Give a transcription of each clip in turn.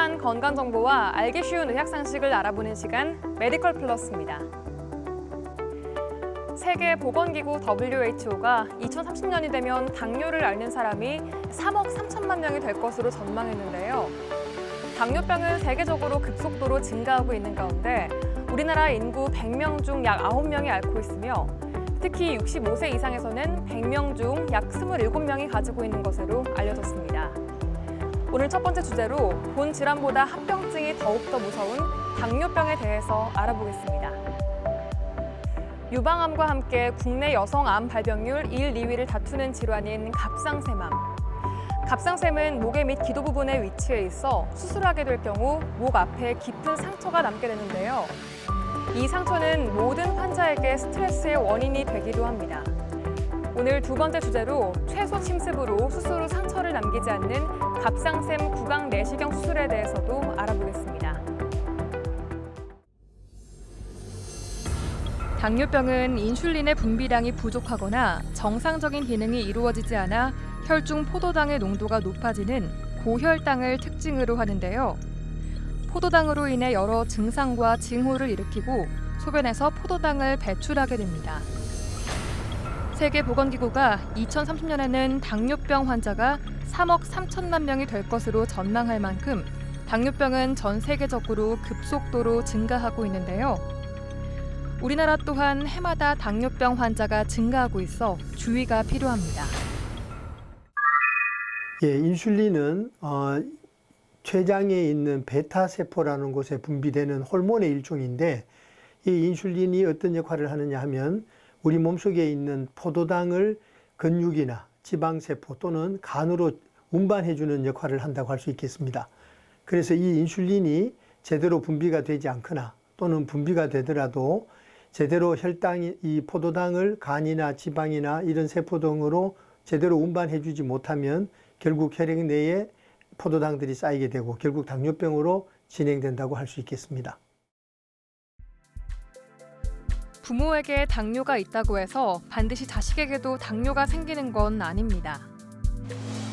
다양한 건강 정보와 알기 쉬운 의학 상식을 알아보는 시간 메디컬 플러스입니다. 세계 보건기구 WHO가 2030년이 되면 당뇨를 앓는 사람이 3억 3천만 명이 될 것으로 전망했는데요. 당뇨병은 세계적으로 급속도로 증가하고 있는 가운데 우리나라 인구 100명 중 약 9명이 앓고 있으며 특히 65세 이상에서는 100명 중 약 27명이 가지고 있는 것으로 알려졌습니다. 오늘 첫 번째 주제로 본 질환보다 합병증이 더욱더 무서운 당뇨병에 대해서 알아보겠습니다. 유방암과 함께 국내 여성 암 발병률 1, 2위를 다투는 질환인 갑상샘암. 갑상샘은 목의 밑 기도 부분에 위치해 있어 수술하게 될 경우 목 앞에 깊은 상처가 남게 되는데요. 이 상처는 모든 환자에게 스트레스의 원인이 되기도 합니다. 오늘 두 번째 주제로 최소 침습으로 수술 후 상처를 남기지 않는 갑상샘 구강 내시경 수술에 대해서도 알아보겠습니다. 당뇨병은 인슐린의 분비량이 부족하거나 정상적인 기능이 이루어지지 않아 혈중 포도당의 농도가 높아지는 고혈당을 특징으로 하는데요. 포도당으로 인해 여러 증상과 징후를 일으키고 소변에서 포도당을 배출하게 됩니다. 세계보건기구가 2030년에는 당뇨병 환자가 3억 3천만 명이 될 것으로 전망할 만큼 당뇨병은 전 세계적으로 급속도로 증가하고 있는데요. 우리나라 또한 해마다 당뇨병 환자가 증가하고 있어 주의가 필요합니다. 인슐린은 췌장에 있는 베타세포라는 곳에 분비되는 호르몬의 일종인데 이 인슐린이 어떤 역할을 하느냐 하면 우리 몸속에 있는 포도당을 근육이나 지방세포 또는 간으로 운반해주는 역할을 한다고 할 수 있겠습니다. 그래서 이 인슐린이 제대로 분비가 되지 않거나 또는 분비가 되더라도 제대로 혈당이 이 포도당을 간이나 지방이나 이런 세포 등으로 제대로 운반해주지 못하면 결국 혈액 내에 포도당들이 쌓이게 되고 결국 당뇨병으로 진행된다고 할 수 있겠습니다. 부모에게 당뇨가 있다고 해서 반드시 자식에게도 당뇨가 생기는 건 아닙니다.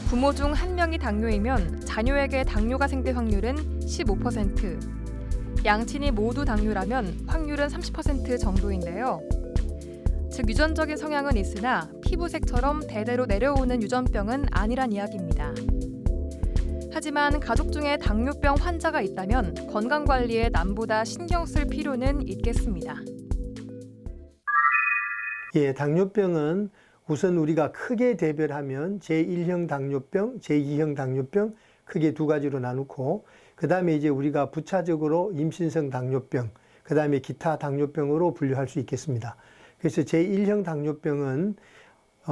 부모 중 한 명이 당뇨이면 자녀에게 당뇨가 생길 확률은 15%, 양친이 모두 당뇨라면 확률은 30% 정도인데요. 즉 유전적인 성향은 있으나 피부색처럼 대대로 내려오는 유전병은 아니란 이야기입니다. 하지만 가족 중에 당뇨병 환자가 있다면 건강관리에 남보다 신경 쓸 필요는 있겠습니다. 당뇨병은 우선 우리가 크게 대별하면 제1형 당뇨병, 제2형 당뇨병 크게 두 가지로 나누고 그 다음에 이제 우리가 부차적으로 임신성 당뇨병, 그 다음에 기타 당뇨병으로 분류할 수 있겠습니다. 그래서 제1형 당뇨병은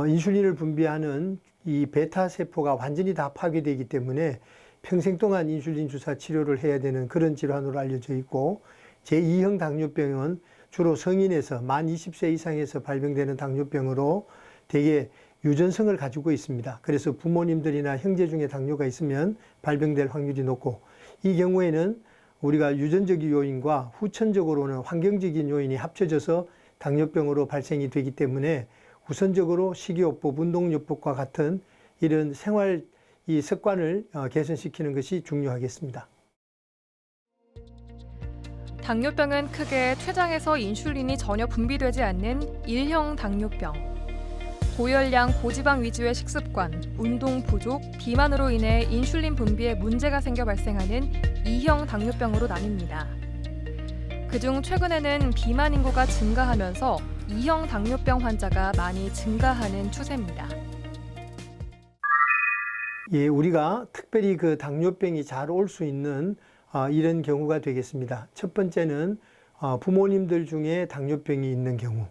인슐린을 분비하는 이 베타세포가 완전히 다 파괴되기 때문에 평생 동안 인슐린 주사 치료를 해야 되는 그런 질환으로 알려져 있고 제2형 당뇨병은 주로 성인에서 만 20세 이상에서 발병되는 당뇨병으로 대개 유전성을 가지고 있습니다. 그래서 부모님들이나 형제 중에 당뇨가 있으면 발병될 확률이 높고 이 경우에는 우리가 유전적인 요인과 후천적으로는 환경적인 요인이 합쳐져서 당뇨병으로 발생이 되기 때문에 우선적으로 식이요법, 운동요법과 같은 이런 생활 이 습관을 개선시키는 것이 중요하겠습니다. 당뇨병은 크게 췌장에서 인슐린이 전혀 분비되지 않는 1형 당뇨병, 고열량, 고지방 위주의 식습관, 운동 부족, 비만으로 인해 인슐린 분비에 문제가 생겨 발생하는 2형 당뇨병으로 나뉩니다. 그중 최근에는 비만 인구가 증가하면서 2형 당뇨병 환자가 많이 증가하는 추세입니다. 우리가 특별히 그 당뇨병이 잘 올 수 있는 이런 경우가 되겠습니다. 첫 번째는 부모님들 중에 당뇨병이 있는 경우,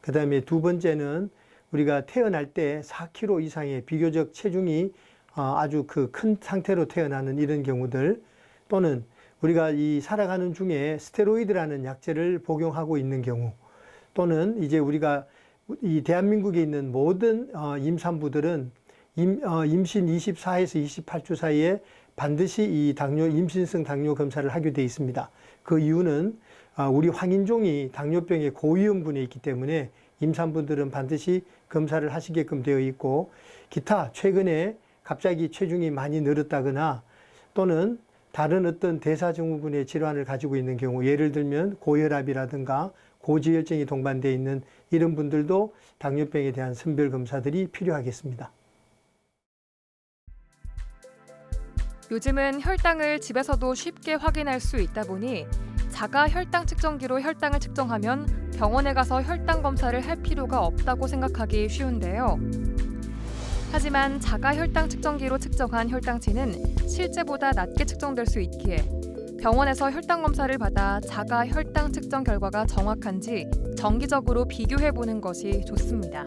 그 다음에 두 번째는 우리가 태어날 때 4kg 이상의 비교적 체중이 아주 큰 상태로 태어나는 이런 경우들, 또는 우리가 이 살아가는 중에 스테로이드라는 약제를 복용하고 있는 경우, 또는 이제 우리가 이 대한민국에 있는 모든 임산부들은 임신 24에서 28주 사이에 반드시 이 임신성 당뇨 검사를 하게 돼 있습니다. 그 이유는 우리 황인종이 당뇨병의 고위험군에 있기 때문에 임산부들은 반드시 검사를 하시게끔 되어 있고, 기타 최근에 갑자기 체중이 많이 늘었다거나 또는 다른 어떤 대사증후군의 질환을 가지고 있는 경우, 예를 들면 고혈압이라든가 고지혈증이 동반되어 있는 이런 분들도 당뇨병에 대한 선별 검사들이 필요하겠습니다. 요즘은 혈당을 집에서도 쉽게 확인할 수 있다 보니 자가 혈당 측정기로 혈당을 측정하면 병원에 가서 혈당 검사를 할 필요가 없다고 생각하기 쉬운데요. 하지만 자가 혈당 측정기로 측정한 혈당치는 실제보다 낮게 측정될 수 있기에 병원에서 혈당 검사를 받아 자가 혈당 측정 결과가 정확한지 정기적으로 비교해보는 것이 좋습니다.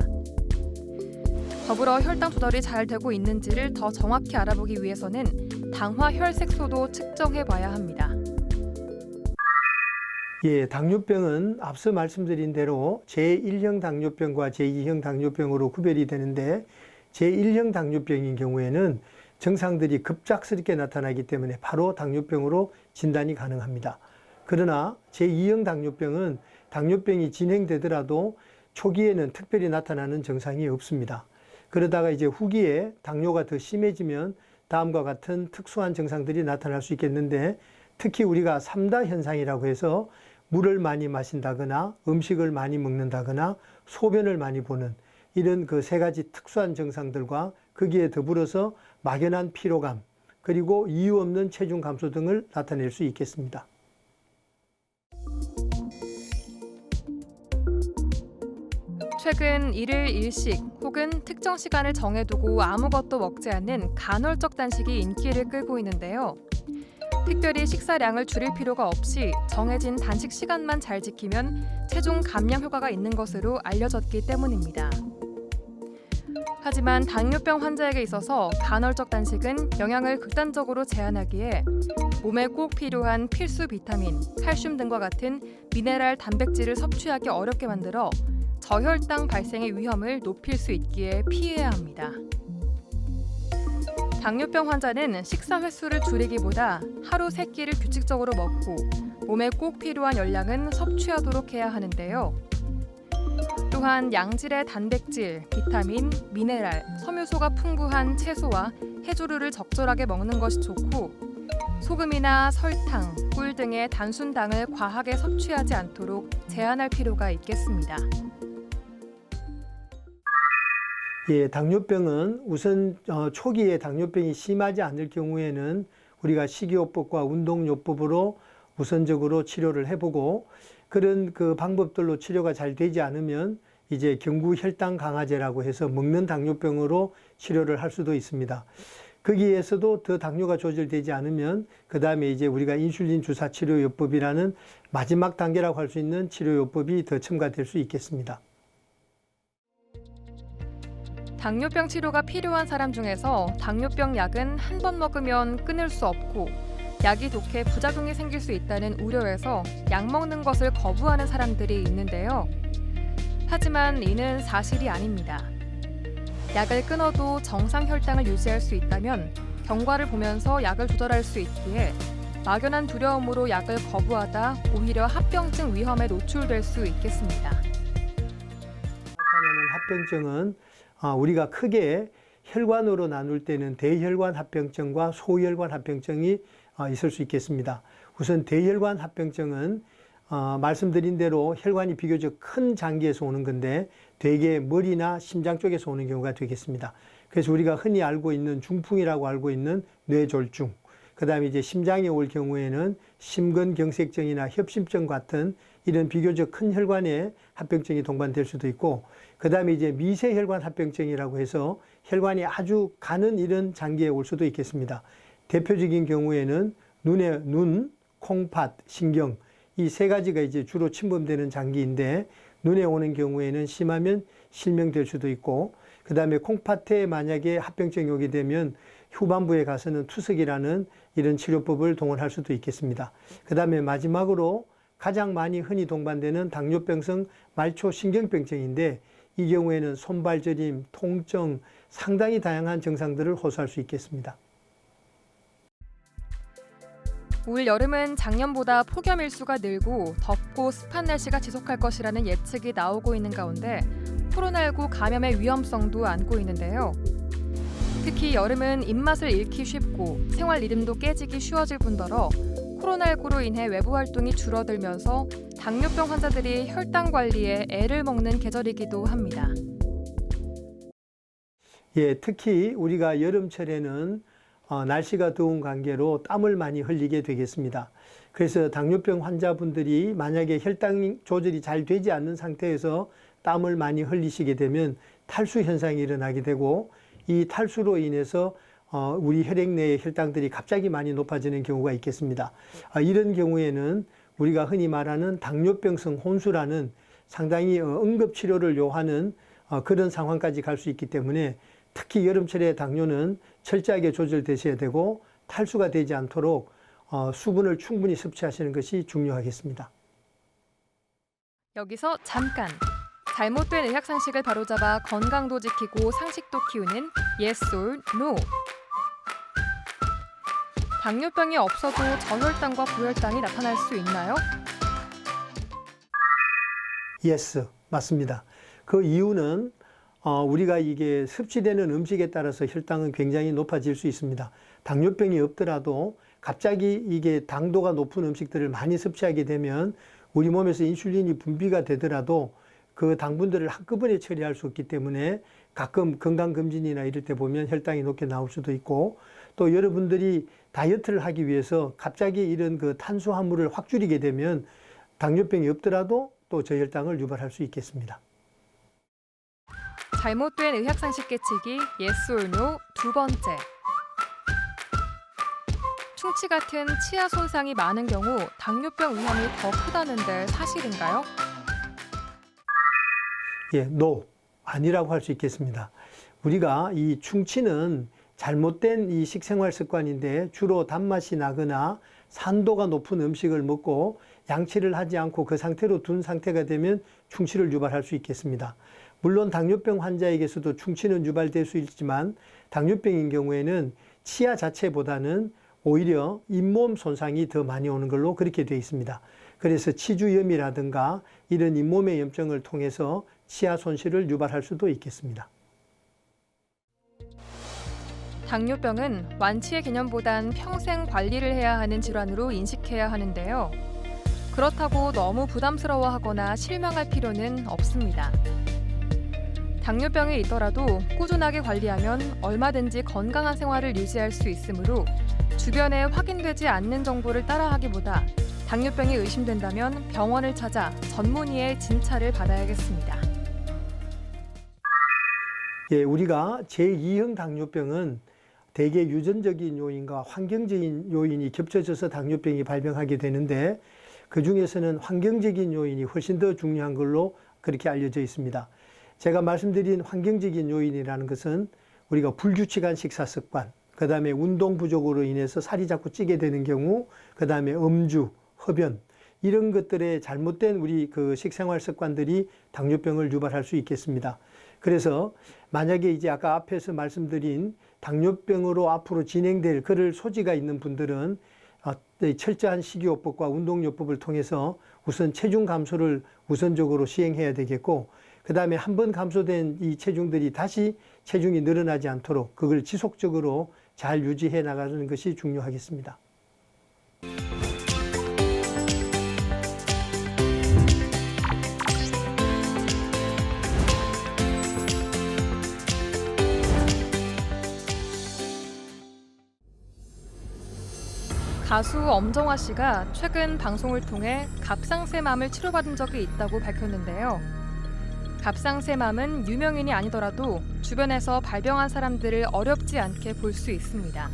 더불어 혈당 조절이 잘 되고 있는지를 더 정확히 알아보기 위해서는 당화 혈색소도 측정해봐야 합니다. 예, 당뇨병은 앞서 말씀드린 대로 제1형 당뇨병과 제2형 당뇨병으로 구별이 되는데 제1형 당뇨병인 경우에는 증상들이 급작스럽게 나타나기 때문에 바로 당뇨병으로 진단이 가능합니다. 그러나 제2형 당뇨병은 당뇨병이 진행되더라도 초기에는 특별히 나타나는 증상이 없습니다. 그러다가 이제 후기에 당뇨가 더 심해지면 다음과 같은 특수한 증상들이 나타날 수 있겠는데 특히 우리가 3다 현상이라고 해서 물을 많이 마신다거나 음식을 많이 먹는다거나 소변을 많이 보는 이런 그 세 가지 특수한 증상들과 거기에 더불어서 막연한 피로감 그리고 이유 없는 체중 감소 등을 나타낼 수 있겠습니다. 최근 일일 일식 혹은 특정 시간을 정해두고 아무것도 먹지 않는 간헐적 단식이 인기를 끌고 있는데요. 특별히 식사량을 줄일 필요가 없이 정해진 단식 시간만 잘 지키면 체중 감량 효과가 있는 것으로 알려졌기 때문입니다. 하지만 당뇨병 환자에게 있어서 간헐적 단식은 영양을 극단적으로 제한하기에 몸에 꼭 필요한 필수 비타민, 칼슘 등과 같은 미네랄 단백질을 섭취하기 어렵게 만들어 저혈당 발생의 위험을 높일 수 있기에 피해야 합니다. 당뇨병 환자는 식사 횟수를 줄이기보다 하루 3끼를 규칙적으로 먹고 몸에 꼭 필요한 열량은 섭취하도록 해야 하는데요. 또한 양질의 단백질, 비타민, 미네랄, 섬유소가 풍부한 채소와 해조류를 적절하게 먹는 것이 좋고 소금이나 설탕, 꿀 등의 단순당을 과하게 섭취하지 않도록 제한할 필요가 있겠습니다. 예, 당뇨병은 우선 초기에 당뇨병이 심하지 않을 경우에는 우리가 식이요법과 운동요법으로 우선적으로 치료를 해보고 그런 그 방법들로 치료가 잘 되지 않으면 이제 경구혈당 강화제라고 해서 먹는 당뇨병으로 치료를 할 수도 있습니다. 거기에서도 더 당뇨가 조절되지 않으면 그 다음에 이제 우리가 인슐린 주사 치료요법이라는 마지막 단계라고 할 수 있는 치료요법이 더 첨가될 수 있겠습니다. 당뇨병 치료가 필요한 사람 중에서 당뇨병 약은 한 번 먹으면 끊을 수 없고 약이 독해 부작용이 생길 수 있다는 우려에서 약 먹는 것을 거부하는 사람들이 있는데요. 하지만 이는 사실이 아닙니다. 약을 끊어도 정상 혈당을 유지할 수 있다면 경과를 보면서 약을 조절할 수 있기에 막연한 두려움으로 약을 거부하다 오히려 합병증 위험에 노출될 수 있겠습니다. 나타나는 합병증은 우리가 크게 혈관으로 나눌 때는 대혈관 합병증과 소혈관 합병증이 있을 수 있겠습니다. 우선 대혈관 합병증은 말씀드린 대로 혈관이 비교적 큰 장기에서 오는 건데 대개 머리나 심장 쪽에서 오는 경우가 되겠습니다. 그래서 우리가 흔히 알고 있는 중풍이라고 알고 있는 뇌졸중, 그 다음에 이제 심장에 올 경우에는 심근경색증이나 협심증 같은 이런 비교적 큰 혈관에 합병증이 동반될 수도 있고, 그 다음에 이제 미세혈관 합병증이라고 해서 혈관이 아주 가는 이런 장기에 올 수도 있겠습니다. 대표적인 경우에는 눈, 콩팥, 신경 이 세 가지가 이제 주로 침범되는 장기인데 눈에 오는 경우에는 심하면 실명될 수도 있고, 그 다음에 콩팥에 만약에 합병증이 오게 되면 후반부에 가서는 투석이라는 이런 치료법을 동원할 수도 있겠습니다. 그 다음에 마지막으로 가장 많이 흔히 동반되는 당뇨병성 말초신경병증인데 이 경우에는 손발 저림, 통증, 상당히 다양한 증상들을 호소할 수 있겠습니다. 올 여름은 작년보다 폭염 일수가 늘고 덥고 습한 날씨가 지속할 것이라는 예측이 나오고 있는 가운데 코로나19 감염의 위험성도 안고 있는데요. 특히 여름은 입맛을 잃기 쉽고 생활 리듬도 깨지기 쉬워질 뿐더러 코로나19로 인해 외부 활동이 줄어들면서 당뇨병 환자들이 혈당 관리에 애를 먹는 계절이기도 합니다. 예, 특히 우리가 여름철에는 날씨가 더운 관계로 땀을 많이 흘리게 되겠습니다. 그래서 당뇨병 환자분들이 만약에 혈당 조절이 잘 되지 않는 상태에서 땀을 많이 흘리시게 되면 탈수 현상이 일어나게 되고, 이 탈수로 인해서 우리 혈액 내의 혈당들이 갑자기 많이 높아지는 경우가 있겠습니다. 이런 경우에는 우리가 흔히 말하는 당뇨병성 혼수라는 상당히 응급치료를 요하는 그런 상황까지 갈 수 있기 때문에 특히 여름철에 당뇨는 철저하게 조절되셔야 되고 탈수가 되지 않도록 수분을 충분히 섭취하시는 것이 중요하겠습니다. 여기서 잠깐! 잘못된 의학 상식을 바로잡아 건강도 지키고 상식도 키우는 Yes or No. 당뇨병이 없어도 저혈당과 고혈당이 나타날 수 있나요? Yes, 맞습니다. 그 이유는 우리가 이게 섭취되는 음식에 따라서 혈당은 굉장히 높아질 수 있습니다. 당뇨병이 없더라도 갑자기 이게 당도가 높은 음식들을 많이 섭취하게 되면 우리 몸에서 인슐린이 분비가 되더라도 그 당분들을 한꺼번에 처리할 수 없기 때문에 가끔 건강검진이나 이럴 때 보면 혈당이 높게 나올 수도 있고, 또 여러분들이 다이어트를 하기 위해서 갑자기 이런 그 탄수화물을 확 줄이게 되면 당뇨병이 없더라도 또 저혈당을 유발할 수 있겠습니다. 잘못된 의학 상식 깨치기 Yes or No 두 번째. 충치 같은 치아 손상이 많은 경우 당뇨병 위험이 더 크다는데 사실인가요? 예, no, 아니라고 할 수 있겠습니다. 우리가 이 충치는 잘못된 이 식생활 습관인데 주로 단맛이 나거나 산도가 높은 음식을 먹고 양치를 하지 않고 그 상태로 둔 상태가 되면 충치를 유발할 수 있겠습니다. 물론 당뇨병 환자에게서도 충치는 유발될 수 있지만 당뇨병인 경우에는 치아 자체보다는 오히려 잇몸 손상이 더 많이 오는 걸로 그렇게 되어 있습니다. 그래서 치주염이라든가 이런 잇몸의 염증을 통해서 치아 손실을 유발할 수도 있겠습니다. 당뇨병은 완치의 개념보단 평생 관리를 해야 하는 질환으로 인식해야 하는데요. 그렇다고 너무 부담스러워하거나 실망할 필요는 없습니다. 당뇨병이 있더라도 꾸준하게 관리하면 얼마든지 건강한 생활을 유지할 수 있으므로 주변에 확인되지 않는 정보를 따라하기보다 당뇨병이 의심된다면 병원을 찾아 전문의의 진찰을 받아야겠습니다. 예, 우리가 제2형 당뇨병은 대개 유전적인 요인과 환경적인 요인이 겹쳐져서 당뇨병이 발병하게 되는데, 그 중에서는 환경적인 요인이 훨씬 더 중요한 걸로 그렇게 알려져 있습니다. 제가 말씀드린 환경적인 요인이라는 것은 우리가 불규칙한 식사 습관, 그 다음에 운동 부족으로 인해서 살이 자꾸 찌게 되는 경우, 그 다음에 음주, 흡연, 이런 것들의 잘못된 우리 그 식생활 습관들이 당뇨병을 유발할 수 있겠습니다. 그래서 만약에 이제 아까 앞에서 말씀드린 당뇨병으로 앞으로 진행될 그럴 소지가 있는 분들은 철저한 식이요법과 운동요법을 통해서 우선 체중 감소를 우선적으로 시행해야 되겠고, 그 다음에 한번 감소된 이 체중들이 다시 체중이 늘어나지 않도록 그걸 지속적으로 잘 유지해 나가는 것이 중요하겠습니다. 가수 엄정화 씨가 최근 방송을 통해 갑상쇠암을 치료받은 적이 있다고 밝혔는데요. 갑상쇠암은 유명인이 아니더라도 주변에서 발병한 사람들을 어렵지 않게 볼 수 있습니다.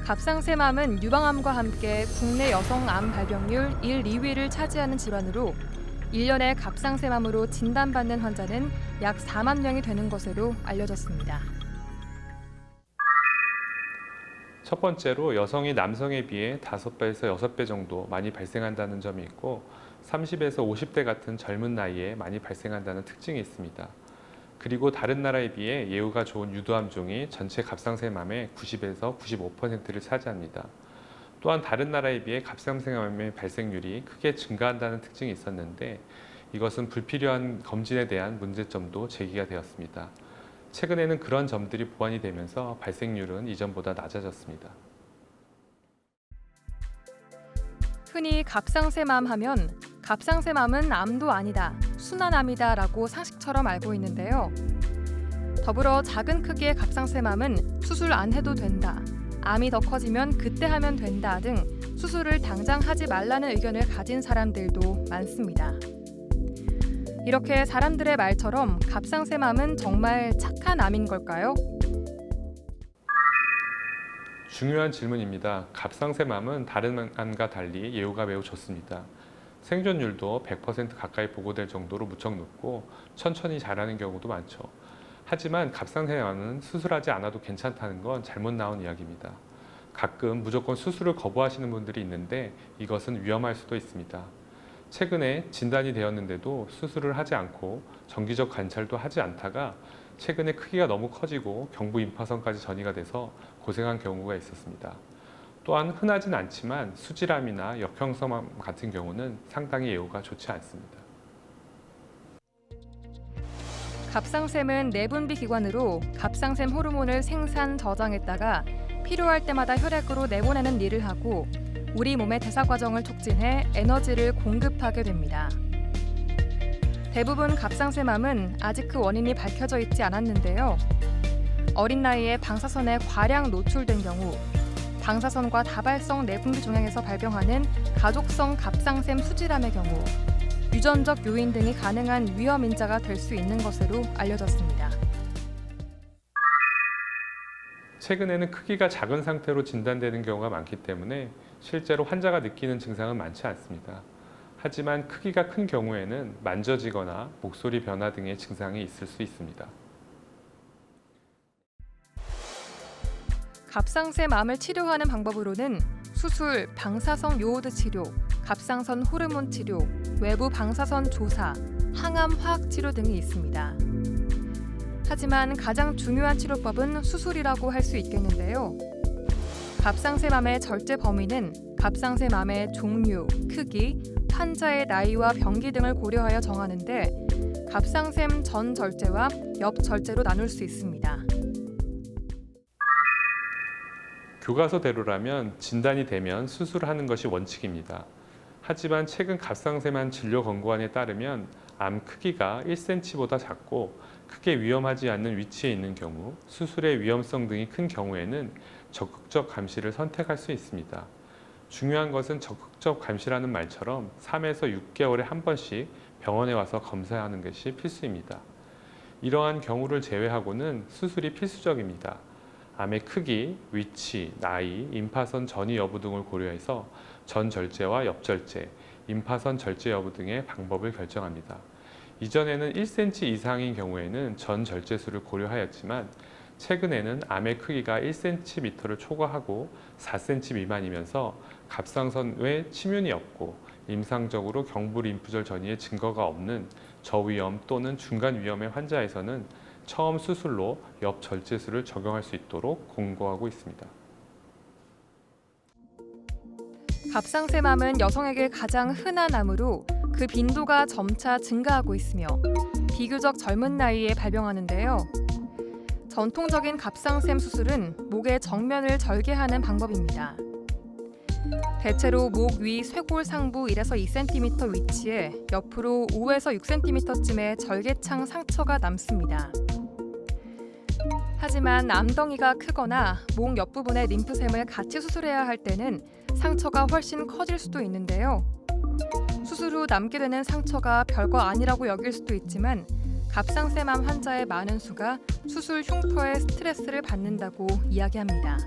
갑상쇠암은 유방암과 함께 국내 여성 암 발병률 1, 2위를 차지하는 질환으로 1년에 갑상쇠암으로 진단받는 환자는 약 4만 명이 되는 것으로 알려졌습니다. 첫 번째로 여성이 남성에 비해 5배에서 6배 정도 많이 발생한다는 점이 있고, 30에서 50대 같은 젊은 나이에 많이 발생한다는 특징이 있습니다. 그리고 다른 나라에 비해 예후가 좋은 유두암종이 전체 갑상쇠암의 90에서 95%를 차지합니다. 또한 다른 나라에 비해 갑상쇠암의 발생률이 크게 증가한다는 특징이 있었는데, 이것은 불필요한 검진에 대한 문제점도 제기가 되었습니다. 최근에는 그런 점들이 보완이 되면서 발생률은 이전보다 낮아졌습니다. 흔히 갑상샘암 하면 갑상샘암은 암도 아니다, 순한암이다라고 상식처럼 알고 있는데요. 더불어 작은 크기의 갑상샘암은 수술 안 해도 된다, 암이 더 커지면 그때 하면 된다 등 수술을 당장 하지 말라는 의견을 가진 사람들도 많습니다. 이렇게 사람들의 말처럼 갑상샘암은 정말 착한 암인 걸까요? 중요한 질문입니다. 갑상샘암은 다른 암과 달리 예후가 매우 좋습니다. 생존율도 100% 가까이 보고될 정도로 무척 높고 천천히 자라는 경우도 많죠. 하지만 갑상샘암은 수술하지 않아도 괜찮다는 건 잘못 나온 이야기입니다. 가끔 무조건 수술을 거부하시는 분들이 있는데 이것은 위험할 수도 있습니다. 최근에 진단이 되었는데도 수술을 하지 않고 정기적 관찰도 하지 않다가 최근에 크기가 너무 커지고 경부 임파선까지 전이가 돼서 고생한 경우가 있었습니다. 또한 흔하진 않지만 수질암이나 역형성암 같은 경우는 상당히 예후가 좋지 않습니다. 갑상샘은 내분비 기관으로 갑상샘 호르몬을 생산, 저장했다가 필요할 때마다 혈액으로 내보내는 일을 하고 우리 몸의 대사 과정을 촉진해 에너지를 공급하게 됩니다. 대부분 갑상샘암은 아직 그 원인이 밝혀져 있지 않았는데요. 어린 나이에 방사선에 과량 노출된 경우, 방사선과 다발성 내분비 종양에서 발병하는 가족성 갑상샘 수질암의 경우, 유전적 요인 등이 가능한 위험 인자가 될 수 있는 것으로 알려졌습니다. 최근에는 크기가 작은 상태로 진단되는 경우가 많기 때문에 실제로 환자가 느끼는 증상은 많지 않습니다. 하지만 크기가 큰 경우에는 만져지거나 목소리 변화 등의 증상이 있을 수 있습니다. 갑상샘암을 치료하는 방법으로는 수술, 방사성 요오드 치료, 갑상선 호르몬 치료, 외부 방사선 조사, 항암 화학 치료 등이 있습니다. 하지만 가장 중요한 치료법은 수술이라고 할 수 있겠는데요. 갑상샘암의 절제 범위는 갑상샘암의 종류, 크기, 환자의 나이와 병기 등을 고려하여 정하는데 갑상샘 전 절제와 옆 절제로 나눌 수 있습니다. 교과서대로라면 진단이 되면 수술을 하는 것이 원칙입니다. 하지만 최근 갑상샘암 진료 권고안에 따르면 암 크기가 1cm보다 작고 크게 위험하지 않는 위치에 있는 경우, 수술의 위험성 등이 큰 경우에는 적극적 감시를 선택할 수 있습니다. 중요한 것은 적극적 감시라는 말처럼 3에서 6개월에 한 번씩 병원에 와서 검사하는 것이 필수입니다. 이러한 경우를 제외하고는 수술이 필수적입니다. 암의 크기, 위치, 나이, 임파선 전이 여부 등을 고려해서 전 절제와 옆 절제, 임파선 절제 여부 등의 방법을 결정합니다. 이전에는 1cm 이상인 경우에는 전 절제수를 고려하였지만 최근에는 암의 크기가 1cm를 초과하고 4cm 미만이면서 갑상선 외 침윤이 없고 임상적으로 경부 림프절 전이의 증거가 없는 저위험 또는 중간 위험의 환자에서는 처음 수술로 옆 절제수를 적용할 수 있도록 권고하고 있습니다. 갑상샘암은 여성에게 가장 흔한 암으로 그 빈도가 점차 증가하고 있으며 비교적 젊은 나이에 발병하는데요. 전통적인 갑상샘 수술은 목의 정면을 절개하는 방법입니다. 대체로 목 위 쇄골 상부 1에서 2cm 위치에 옆으로 5에서 6cm쯤의 절개창 상처가 남습니다. 하지만 암덩이가 크거나 목 옆부분의 림프샘을 같이 수술해야 할 때는 상처가 훨씬 커질 수도 있는데요. 수술 후 남게 되는 상처가 별거 아니라고 여길 수도 있지만 갑상샘암 환자의 많은 수가 수술 흉터에 스트레스를 받는다고 이야기합니다.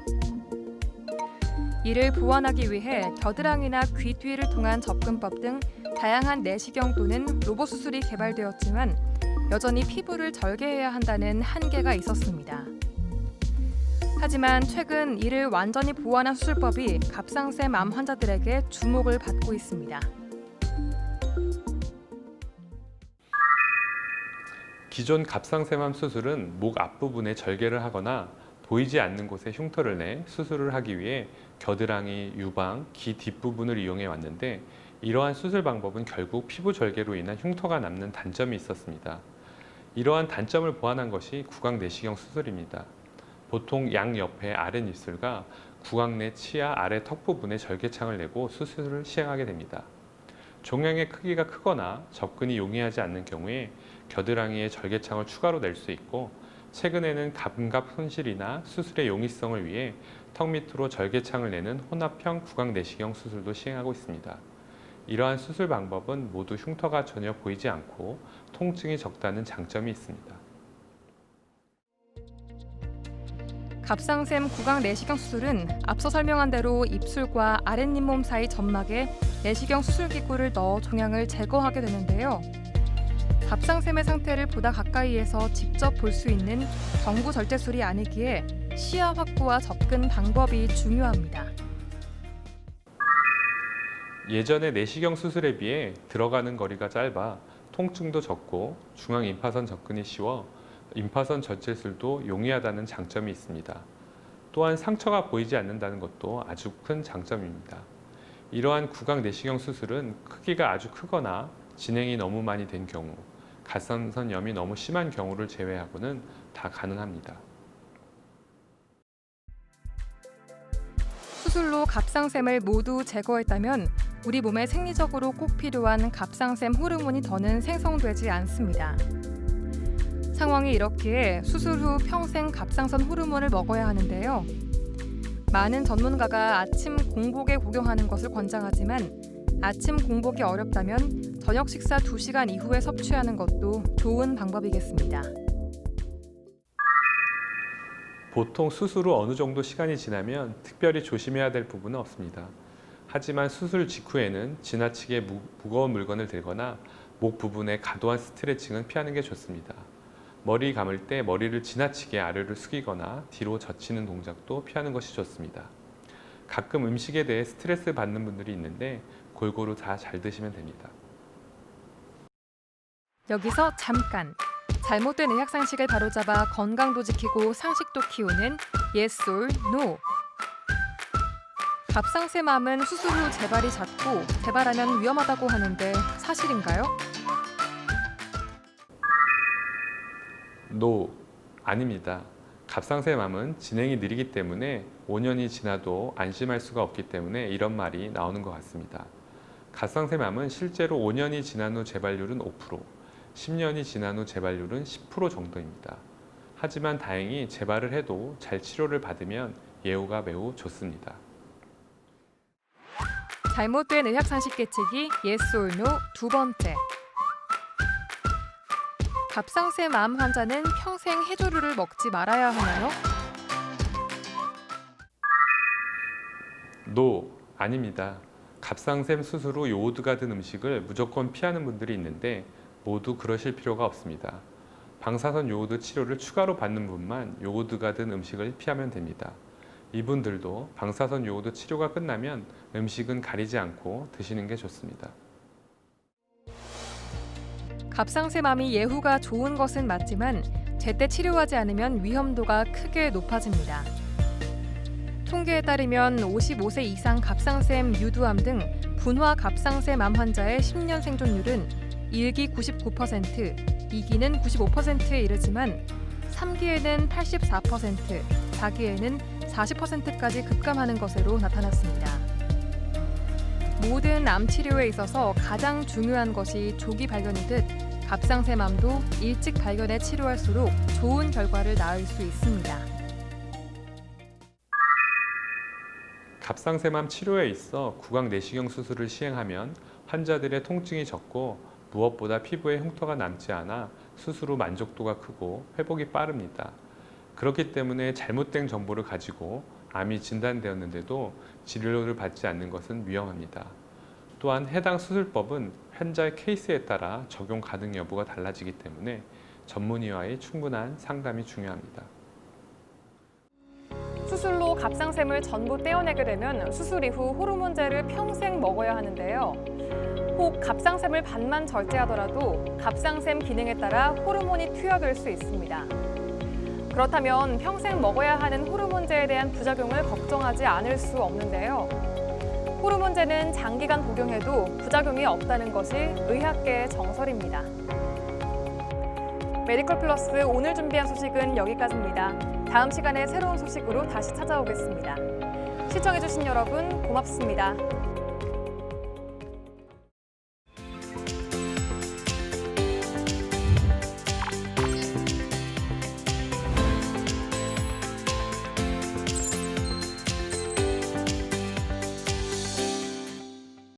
이를 보완하기 위해 겨드랑이나 귀 뒤를 통한 접근법 등 다양한 내시경 또는 로봇 수술이 개발되었지만 여전히 피부를 절개해야 한다는 한계가 있었습니다. 하지만 최근 이를 완전히 보완한 수술법이 갑상샘암 환자들에게 주목을 받고 있습니다. 기존 갑상샘암 수술은 목 앞부분에 절개를 하거나 보이지 않는 곳에 흉터를 내 수술을 하기 위해 겨드랑이, 유방, 귀 뒷부분을 이용해 왔는데 이러한 수술 방법은 결국 피부 절개로 인한 흉터가 남는 단점이 있었습니다. 이러한 단점을 보완한 것이 구강 내시경 수술입니다. 보통 양옆의 아랫입술과 구강 내 치아 아래 턱 부분에 절개창을 내고 수술을 시행하게 됩니다. 종양의 크기가 크거나 접근이 용이하지 않는 경우에 겨드랑이에 절개창을 추가로 낼 수 있고, 최근에는 감각 손실이나 수술의 용이성을 위해 턱 밑으로 절개창을 내는 혼합형 구강 내시경 수술도 시행하고 있습니다. 이러한 수술 방법은 모두 흉터가 전혀 보이지 않고 통증이 적다는 장점이 있습니다. 갑상샘 구강 내시경 수술은 앞서 설명한 대로 입술과 아랫잇몸 사이 점막에 내시경 수술 기구를 넣어 종양을 제거하게 되는데요. 갑상샘의 상태를 보다 가까이에서 직접 볼 수 있는 경부 절제술이 아니기에 시야 확보와 접근 방법이 중요합니다. 예전의 내시경 수술에 비해 들어가는 거리가 짧아 통증도 적고 중앙 임파선 접근이 쉬워 임파선 절제술도 용이하다는 장점이 있습니다. 또한 상처가 보이지 않는다는 것도 아주 큰 장점입니다. 이러한 구강 내시경 수술은 크기가 아주 크거나 진행이 너무 많이 된 경우, 갑상선염이 너무 심한 경우를 제외하고는 다 가능합니다. 수술로 갑상샘을 모두 제거했다면 우리 몸에 생리적으로 꼭 필요한 갑상샘 호르몬이 더는 생성되지 않습니다. 상황이 이렇기에 수술 후 평생 갑상선 호르몬을 먹어야 하는데요. 많은 전문가가 아침 공복에 복용하는 것을 권장하지만 아침 공복이 어렵다면 저녁 식사 2시간 이후에 섭취하는 것도 좋은 방법이겠습니다. 보통 수술 후 어느 정도 시간이 지나면 특별히 조심해야 될 부분은 없습니다. 하지만 수술 직후에는 지나치게 무거운 물건을 들거나 목 부분의 과도한 스트레칭은 피하는 게 좋습니다. 머리 감을 때 머리를 지나치게 아래로 숙이거나 뒤로 젖히는 동작도 피하는 것이 좋습니다. 가끔 음식에 대해 스트레스 받는 분들이 있는데 골고루 다 잘 드시면 됩니다. 여기서 잠깐! 잘못된 의학상식을 바로잡아 건강도 지키고 상식도 키우는 Yes or No. 갑상샘암은 수술 후 재발이 잦고 재발하면 위험하다고 하는데 사실인가요? No, 아닙니다. 갑상샘암은 진행이 느리기 때문에 5년이 지나도 안심할 수가 없기 때문에 이런 말이 나오는 것 같습니다. 갑상샘암은 실제로 5년이 지난 후 재발률은 5%, 10년이 지난 후 재발률은 10% 정도입니다. 하지만 다행히 재발을 해도 잘 치료를 받으면 예후가 매우 좋습니다. 잘못된 의학상식 깨치기 Yes or No 두 번째. 갑상샘암 환자는 평생 해조류를 먹지 말아야 하나요? No, 아닙니다. 갑상샘 수술 후 요오드가 든 음식을 무조건 피하는 분들이 있는데 모두 그러실 필요가 없습니다. 방사선 요오드 치료를 추가로 받는 분만 요오드가 든 음식을 피하면 됩니다. 이분들도 방사선 요오드 치료가 끝나면 음식은 가리지 않고 드시는 게 좋습니다. 갑상샘암이 예후가 좋은 것은 맞지만 제때 치료하지 않으면 위험도가 크게 높아집니다. 통계에 따르면 55세 이상 갑상샘 유두암 등 분화 갑상샘암 환자의 10년 생존율은 1기 99%, 2기는 95%에 이르지만 3기에는 84%, 4기에는 40%까지 급감하는 것으로 나타났습니다. 모든 암 치료에 있어서 가장 중요한 것이 조기 발견이듯 갑상샘암도 일찍 발견해 치료할수록 좋은 결과를 낳을 수 있습니다. 갑상샘암 치료에 있어 구강 내시경 수술을 시행하면 환자들의 통증이 적고 무엇보다 피부에 흉터가 남지 않아 수술 후 만족도가 크고 회복이 빠릅니다. 그렇기 때문에 잘못된 정보를 가지고 암이 진단되었는데도 진료를 받지 않는 것은 위험합니다. 또한 해당 수술법은 환자의 케이스에 따라 적용 가능 여부가 달라지기 때문에 전문의와의 충분한 상담이 중요합니다. 수술로 갑상샘을 전부 떼어내게 되면 수술 이후 호르몬제를 평생 먹어야 하는데요. 혹 갑상샘을 반만 절제하더라도 갑상샘 기능에 따라 호르몬이 투여될 수 있습니다. 그렇다면 평생 먹어야 하는 호르몬제에 대한 부작용을 걱정하지 않을 수 없는데요. 호르몬제는 장기간 복용해도 부작용이 없다는 것이 의학계의 정설입니다. 메디컬 플러스 오늘 준비한 소식은 여기까지입니다. 다음 시간에 새로운 소식으로 다시 찾아오겠습니다. 시청해주신 여러분 고맙습니다.